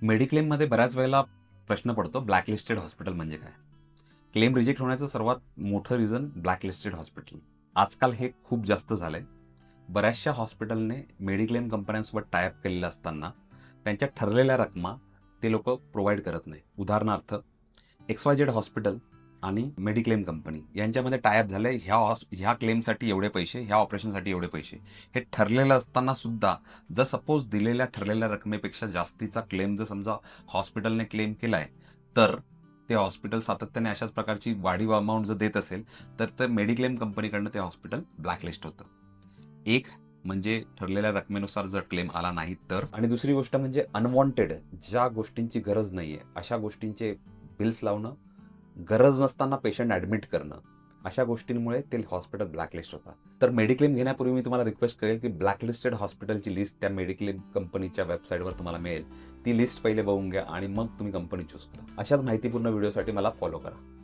मेडिक्लेममध्ये बऱ्याच वेळेला प्रश्न पडतो, ब्लॅकलिस्टेड हॉस्पिटल म्हणजे काय? क्लेम रिजेक्ट होण्याचं सर्वात मोठं रिझन ब्लॅकलिस्टेड हॉस्पिटल. आजकाल हे खूप जास्त झालंय. बऱ्याचशा हॉस्पिटलने मेडिक्लेम कंपन्यांसोबत टाय अप केलेलं असताना त्यांच्या ठरलेल्या रकमा ते लोकं प्रोव्हाईड करत नाही. उदाहरणार्थ XYZ हॉस्पिटल आणि मेडिक्लेम कंपनी यांच्यामध्ये टाय अप झालंय. ह्या क्लेमसाठी एवढे पैसे, ह्या ऑपरेशनसाठी एवढे पैसे. हे ठरलेलं असताना सुद्धा जर सपोज दिलेल्या ठरलेल्या रकमेपेक्षा जास्तीचा क्लेम जर समजा हॉस्पिटलने क्लेम केलाय, तर ते हॉस्पिटल सातत्याने अशाच प्रकारची वाढीव अमाउंट जर देत असेल, तर ते मेडिक्लेम कंपनीकडनं ते हॉस्पिटल ब्लॅकलिस्ट होतं. एक म्हणजे ठरलेल्या रकमेनुसार जर क्लेम आला नाही तर, आणि दुसरी गोष्ट म्हणजे अनवॉन्टेड ज्या गोष्टींची गरज नाहीये, अशा गोष्टींचे बिल्स लावणं, गरज नसताना पेशंट ॲडमिट करणं, अशा गोष्टींमुळे ते हॉस्पिटल ब्लॅकलिस्ट होतात. तर मेडिक्लेम घेण्यापूर्वी मी तुम्हाला रिक्वेस्ट करेल की ब्लॅकलिस्टेड हॉस्पिटलची लिस्ट त्या मेडिक्लेम कंपनीच्या वेबसाईटवर तुम्हाला मिळेल. ती लिस्ट पहिले बघून घ्या आणि मग तुम्ही कंपनी चूज करा. अशाच माहितीपूर्ण व्हिडिओसाठी मला फॉलो करा.